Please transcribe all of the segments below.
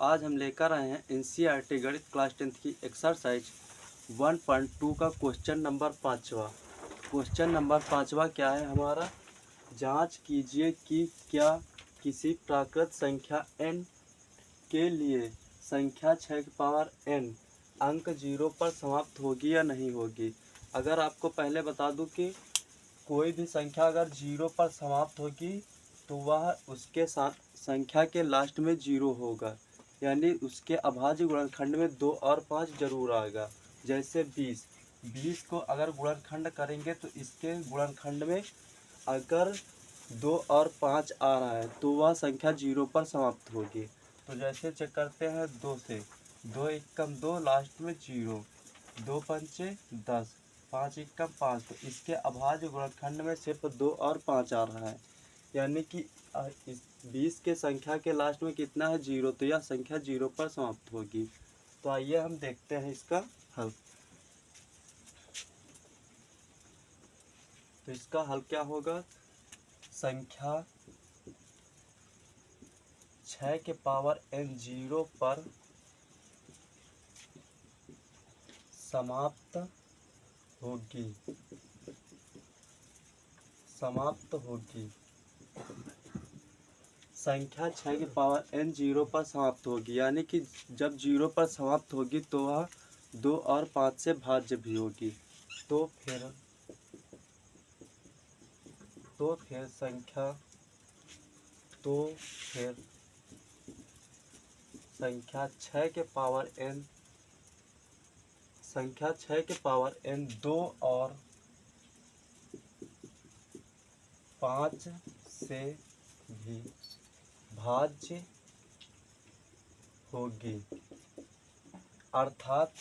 आज हम लेकर आए हैं एनसीईआरटी गणित क्लास 10 की एक्सरसाइज 1.2 का क्वेश्चन नंबर 5वां। क्वेश्चन नंबर 5वां क्या है हमारा, जांच कीजिए कि क्या किसी प्राकृत संख्या n के लिए संख्या 6 की पावर n अंक 0 पर समाप्त होगी या नहीं होगी। अगर आपको पहले बता दूं कि कोई भी संख्या अगर 0 पर समाप्त होगी तो वह उसके साथ संख्या के लास्ट में 0 होगा, यानी उसके अभाज्य गुणनखंड में 2 और 5 जरूर आएगा। जैसे 20 को अगर गुणनखंड करेंगे तो इसके गुणनखंड में अगर 2 और 5 आ रहा है तो वह संख्या 0 पर समाप्त होगी। तो जैसे चेक करते हैं 2 से, 2 एकम 2 लास्ट में 0, 2 पंचे 10, 5 एकम 5, तो इसके अभाज्य गुणनखंड में सिर्फ 2 और 5 आ रहा है, यानी कि इस 20 के संख्या के लास्ट में कितना है 0, तो यह संख्या 0 पर समाप्त होगी। तो आइए हम देखते हैं इसका हल। तो इसका हल क्या होगा, संख्या 6 के पावर n 0 पर समाप्त होगी, संख्या 6 की पावर n 0 पर समाप्त होगी, यानी कि जब 0 पर समाप्त होगी तो वह 2 और 5 से भाज्य भी होगी। तो फिर संख्या 6 के पावर n 2 और 5 से भी भाज्य होगी, अर्थात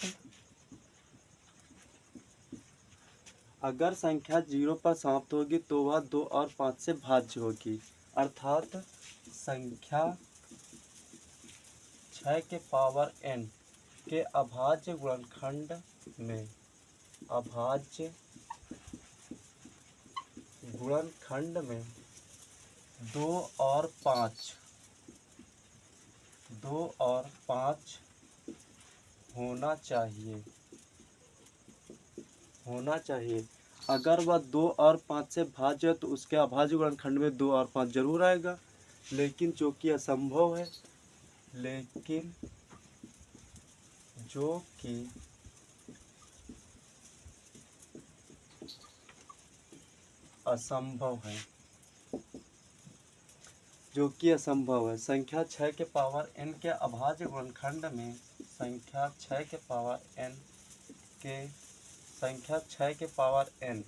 अगर संख्या 0 पर समाप्त होगी तो वह 2 और 5 से भाज्य होगी, अर्थात संख्या 6 के पावर n के अभाज्य गुणनखंड में 2 और 5 होना चाहिए। अगर वह 2 और 5 से भाज्य है तो उसके अभाज्य गुणनखंड में 2 और 5 जरूर आएगा, लेकिन जो कि असंभव है, संख्या 6 के पावर n के अभाज्य गुणनखंड में संख्या 6 के पावर n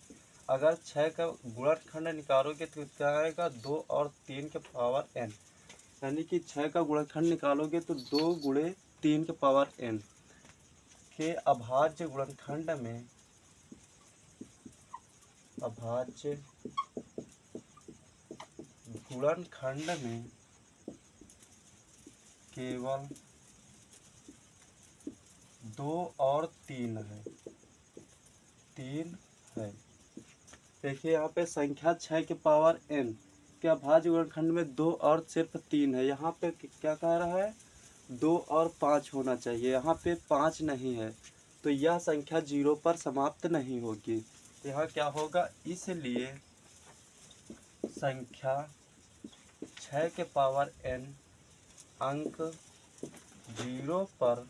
अगर 6 का गुणनखंड निकालोगे तो क्या आएगा, 2 और 3 के पावर n, यानी कि 6 का गुणनखंड निकालोगे तो 2 गुणे 3 के पावर n के अभाज्य गुणनखंड में केवल 2 और 3 है। देखिए यहाँ पे संख्या 6 के पावर n के अभाज्य गुणनखंड में 2 और सिर्फ 3 है। यहाँ पे क्या कह रहा है, 2 और 5 होना चाहिए, यहाँ पे 5 नहीं है, तो यह संख्या 0 पर समाप्त नहीं होगी। तो यहाँ क्या होगा, इसलिए संख्या 6 के पावर n अंक 0 पर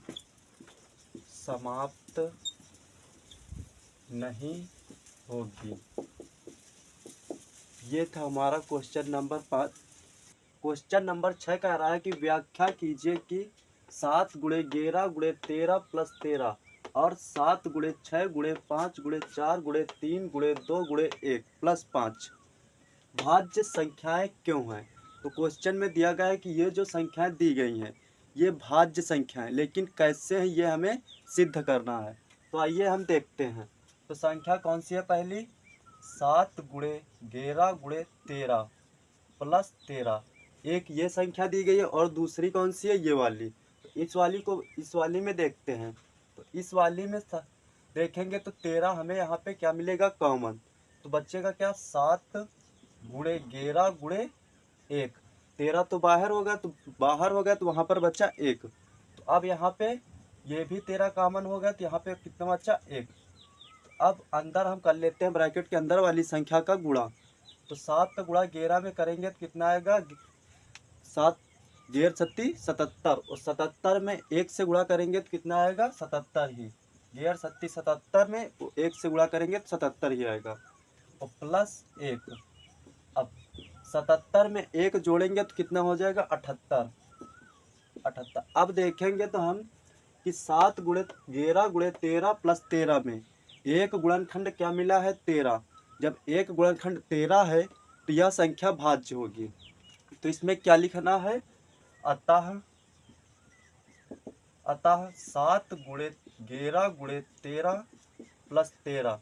समाप्त नहीं होगी। ये था हमारा क्वेश्चन नंबर 5। क्वेश्चन नंबर 6 कह रहा है कि व्याख्या कीजिए कि 7 गुणे 11 गुणे 13 प्लस 13 और 7 गुणे 6 गुणे 5 गुणे 4 गुणे 3 गुणे 2 गुणे 1 प्लस 5 भाज्य संख्याएं क्यों हैं। तो क्वेश्चन में दिया गया है कि ये जो संख्याएं दी गई हैं ये भाज्य संख्याएं, लेकिन कैसे हैं ये हमें सिद्ध करना है। तो आइए हम देखते हैं। तो संख्या कौन सी है, पहली 7 गुणे 11 गुणे 13 प्लस 13, एक ये संख्या दी गई है, और दूसरी कौन सी है, ये वाली। तो इस वाली में देखते हैं। तो इस वाली में देखेंगे तो 13 हमें यहाँ पे क्या मिलेगा, कॉमन। तो बच्चे का क्या, 7 गुणे 11 गुणे 1, 13 तो बाहर होगा, तो वहाँ पर बचा 1। तो अब यहाँ पे ये भी 13 कॉमन होगा, तो यहाँ पे कितना बचा 1। तो अब अंदर हम कर लेते हैं ब्रैकेट के अंदर वाली संख्या का गुणा। तो 7 का गुणा 11 में करेंगे तो कितना आएगा, 7 11 सत्ती 77, और 77 में 1 से गुणा करेंगे तो कितना आएगा, 77 ही। 11 सत्ती 77 में 1 से गुणा करेंगे तो 77 ही आएगा, और प्लस 1। अब 77 में 1 जोड़ेंगे तो कितना हो जाएगा, 78। अब देखेंगे तो हम कि 7 गुणे 11 गुणे 13 प्लस 13 में एक गुणनखंड क्या मिला है, 13। जब एक गुणनखंड 13 है तो यह संख्या भाज्य होगी। तो इसमें क्या लिखना है, अतः 7 गुणे 11 गुणे 13 प्लस 13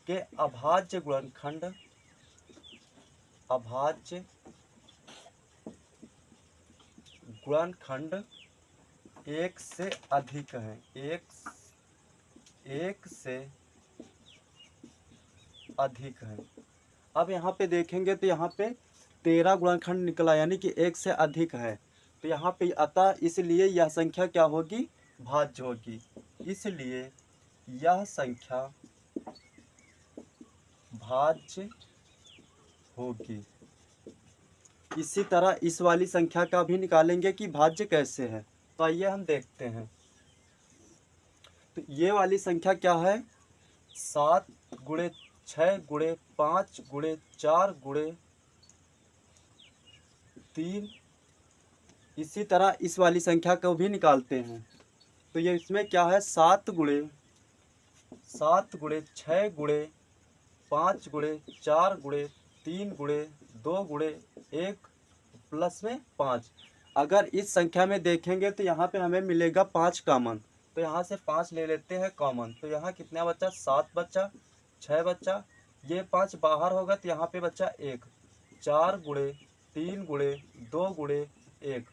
के अभाज्य गुणनखंड 1 से अधिक है, 1 से अधिक है। अब यहाँ पे देखेंगे तो यहाँ पे 13 गुणनखंड निकला, यानी कि 1 से अधिक है। तो यहाँ पे अतः इसलिए यह संख्या क्या होगी, भाज्य होगी। इसलिए यह संख्या भाज्य होगी। इसी तरह इस वाली संख्या का भी निकालेंगे कि भाज्य कैसे है। तो आइए हम देखते हैं। तो ये वाली संख्या क्या है, 7 गुणे 6 गुणे 5 गुणे 4 गुणे 3। इसी तरह इस वाली संख्या को भी निकालते हैं। तो ये इसमें क्या है, 7 गुणे 6 गुणे 5 गुणे 4 गुणे 3 गुणे 2 गुणे 1 प्लस में 5। अगर इस संख्या में देखेंगे तो यहाँ पे हमें मिलेगा 5 कॉमन। तो यहाँ से 5 ले लेते हैं कॉमन। तो यहाँ कितना बचा, 7 बचा, 6 बचा, ये 5 बाहर होगा तो यहाँ पे बचा 1। 4 गुणे 3 गुणे 2 गुणे 1,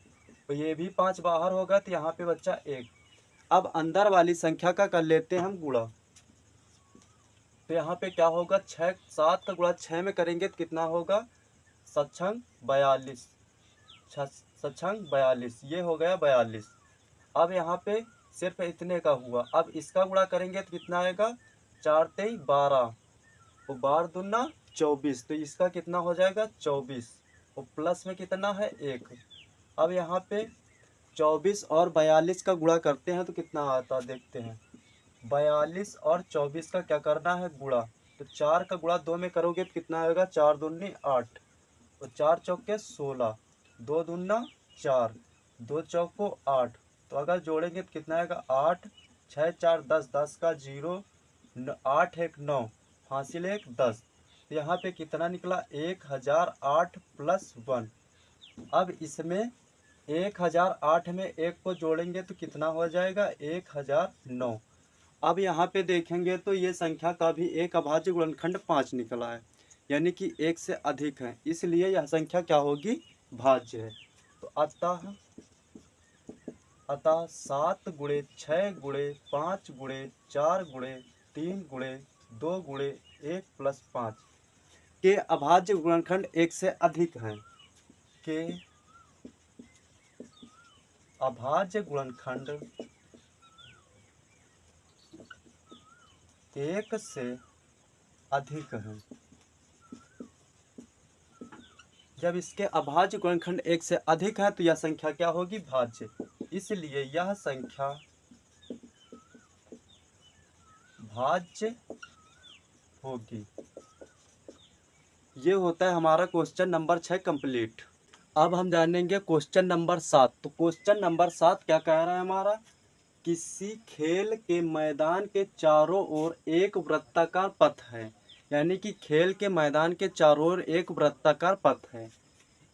तो ये भी 5 बाहर होगा तो यहाँ पे बचा 1। अब अंदर वाली संख्या का कर लेते हैं हम गुणा। तो यहाँ पे क्या होगा, 7 का गुणा 6 में करेंगे तो कितना होगा, 7 42, 42, ये हो गया 42। अब यहाँ पे सिर्फ इतने का हुआ। अब इसका गुणा करेंगे तो कितना आएगा, 4 तेई 12, और 12 दूना 24, तो इसका कितना हो जाएगा 24, और प्लस में कितना है 1। अब यहाँ पे 24 और 42 का गुणा करते हैं तो कितना आता देखते हैं। 42 और 24 का क्या करना है, गुणा। तो 4 का गुणा 2 में करोगे तो कितना आएगा, 4 दूनी 8, तो 4 चौके 16, 2 दूना 4, 2 चौको 8। तो अगर जोड़ेंगे तो कितना आएगा, 8 6 4 10, 10 का 0, 8 1 9, हासिल 1 10। तो यहाँ पे कितना निकला, 1008 प्लस 1। अब इसमें 1008 में 1 को जोड़ेंगे तो कितना हो जाएगा, 1009। अब यहाँ पे देखेंगे तो ये संख्या का भी एक अभाज्य गुणनखंड 5 निकला है, यानी कि 1 से अधिक है। इसलिए यह संख्या क्या होगी, भाज्य है। तो अतः 7 गुणे 6 गुणे 5 गुणे 4 गुणे 3 गुणे 2 गुणे 1 प्लस 5 के अभाज्य गुणनखंड 1 से अधिक हैं, के अभाज्य गुणनखंड 1 से अधिक है। जब इसके अभाज्य गुणनखंड 1 से अधिक है तो यह संख्या क्या होगी, भाज्य। इसलिए यह संख्या भाज्य होगी। ये होता है हमारा क्वेश्चन नंबर 6 कंप्लीट। अब हम जानेंगे क्वेश्चन नंबर 7। तो क्वेश्चन नंबर 7 क्या कह रहा है हमारा, किसी खेल के मैदान के चारों ओर एक वृत्ताकार पथ है, यानी कि खेल के मैदान के चारों ओर एक वृत्ताकार पथ है।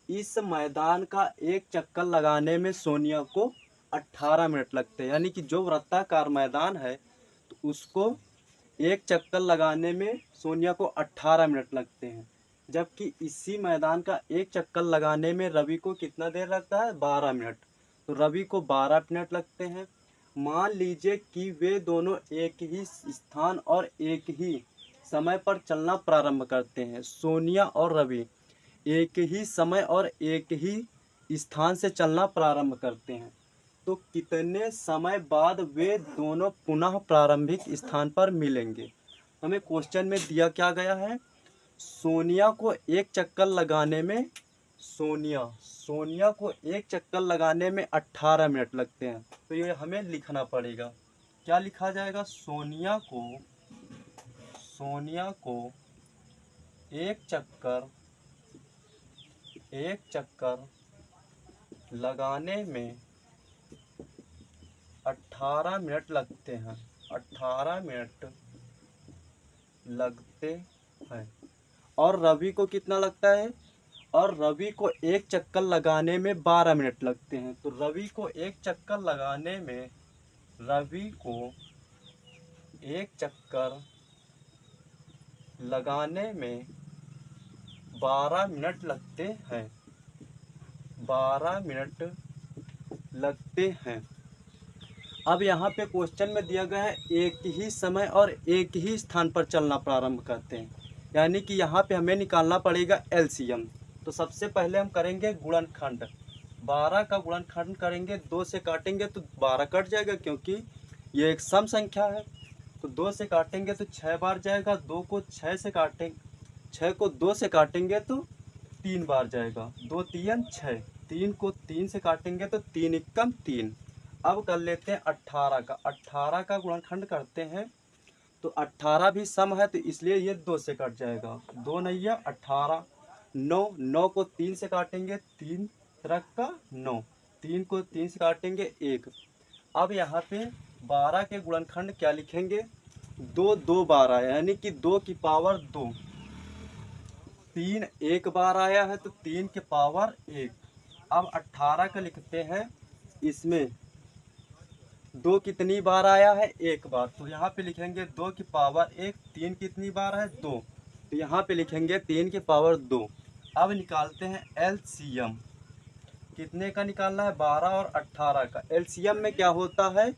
इस मैदान का एक चक्कर लगाने में सोनिया को 18 मिनट लगते हैं, यानी कि जो वृत्ताकार मैदान है तो उसको एक चक्कर लगाने में सोनिया को 18 मिनट लगते हैं। जबकि इसी मैदान का एक चक्कर लगाने में रवि को कितना देर लगता है, 12 मिनट। तो रवि को 12 मिनट लगते हैं। मान लीजिए कि वे दोनों एक ही स्थान और एक ही समय पर चलना प्रारंभ करते हैं। सोनिया और रवि एक ही समय और एक ही स्थान से चलना प्रारंभ करते हैं तो कितने समय बाद वे दोनों पुनः प्रारंभिक स्थान पर मिलेंगे। हमें क्वेश्चन में दिया क्या गया है, सोनिया को एक चक्कर लगाने में सोनिया को एक चक्कर लगाने में 18 मिनट लगते हैं। तो ये हमें लिखना पड़ेगा। क्या लिखा जाएगा, सोनिया को एक चक्कर लगाने में 18 मिनट लगते हैं। 18 मिनट लगते हैं। और रवि को कितना लगता है, और रवि को एक चक्कर लगाने में 12 मिनट लगते हैं। तो रवि को एक चक्कर लगाने में 12 मिनट लगते हैं। 12 मिनट लगते हैं। अब यहाँ पे क्वेश्चन में दिया गया है एक ही समय और एक ही स्थान पर चलना प्रारंभ करते हैं, यानी कि यहाँ पे हमें निकालना पड़ेगा एलसीएम। तो सबसे पहले हम करेंगे गुणनखंड। 12 का गुणनखंड करेंगे, 2 से काटेंगे तो 12 कट जाएगा क्योंकि ये एक सम संख्या है। तो 2 से काटेंगे तो 6 बार जाएगा, 2 को 6 से काटेंगे, 6 को 2 से काटेंगे तो 3 बार जाएगा, 2 3 6, 3 को 3 से काटेंगे तो 3 एकम 3। अब कर लेते हैं 18 का। 18 का गुणनखंड करते हैं तो 18 भी सम है तो इसलिए ये 2 से कट जाएगा, 2 नहीं है 18। 9 को 3 से काटेंगे, 3 तरक का 9, 3 को 3 से काटेंगे 1। अब यहाँ पे 12 के गुणनखंड क्या लिखेंगे, 2 2 बार आया यानी कि 2 की पावर 2। 3 एक बार आया है तो 3 के पावर 1। अब 18 का लिखते हैं, इसमें 2 कितनी बार आया है, 1 बार। तो यहाँ पे लिखेंगे 2 की पावर 1। 3 कितनी बार है, 2। तो यहाँ पे लिखेंगे 3 की पावर 2। अब निकालते हैं एलसीएम। कितने का निकालना है, 12 और 18 का। एलसीएम में क्या होता है,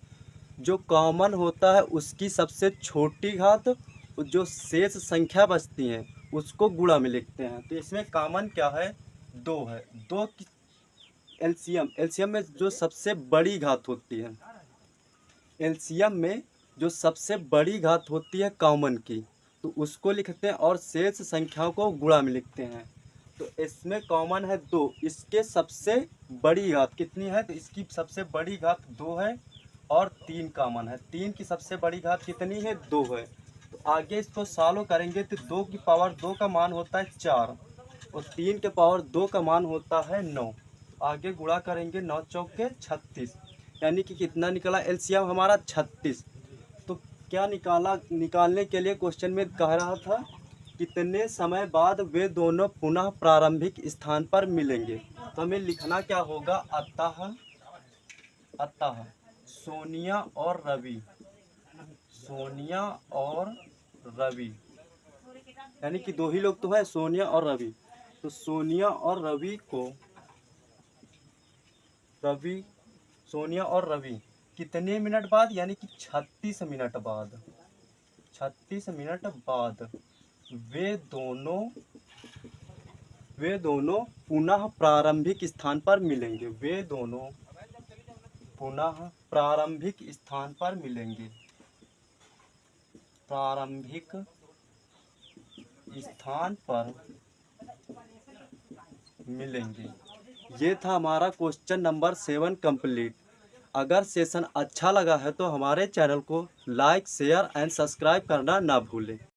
जो कॉमन होता है उसकी सबसे छोटी घात, जो शेष संख्या बचती है उसको गुणा में लिखते हैं। तो इसमें कॉमन क्या है, 2 है। 2 की एलसीएम में जो सबसे बड़ी घात होती है, एलसीएम में जो सबसे बड़ी घात होती है कॉमन की, तो उसको लिखते हैं और शेष संख्याओं को गुणा में लिखते हैं। तो इसमें कॉमन है 2, इसके सबसे बड़ी घात कितनी है, तो इसकी सबसे बड़ी घात 2 है और 3 कॉमन है। 3 की सबसे बड़ी घात कितनी है, 2 है। तो आगे इसको सॉल्व करेंगे तो 2 की पावर 2 का मान होता है 4 और 3 के पावर 2 का मान होता है 9। आगे गुणा करेंगे, 9 चौके 36, यानी कि कितना निकला एलसीएम हमारा 36। तो क्या निकालने के लिए क्वेश्चन में कह रहा था कितने समय बाद वे दोनों पुनः प्रारंभिक स्थान पर मिलेंगे। तो हमें लिखना क्या होगा, अतः सोनिया और रवि, यानी कि 2 ही लोग तो है, सोनिया और रवि। तो सोनिया और रवि कितने मिनट बाद, यानी कि 36 मिनट बाद, 36 मिनट बाद वे दोनों पुनः प्रारंभिक स्थान पर मिलेंगे। वे दोनों पुनः प्रारंभिक स्थान पर मिलेंगे। प्रारंभिक स्थान पर मिलेंगे। ये था हमारा क्वेश्चन नंबर 7 कंप्लीट। अगर सेशन अच्छा लगा है तो हमारे चैनल को लाइक, शेयर एंड सब्सक्राइब करना ना भूलें।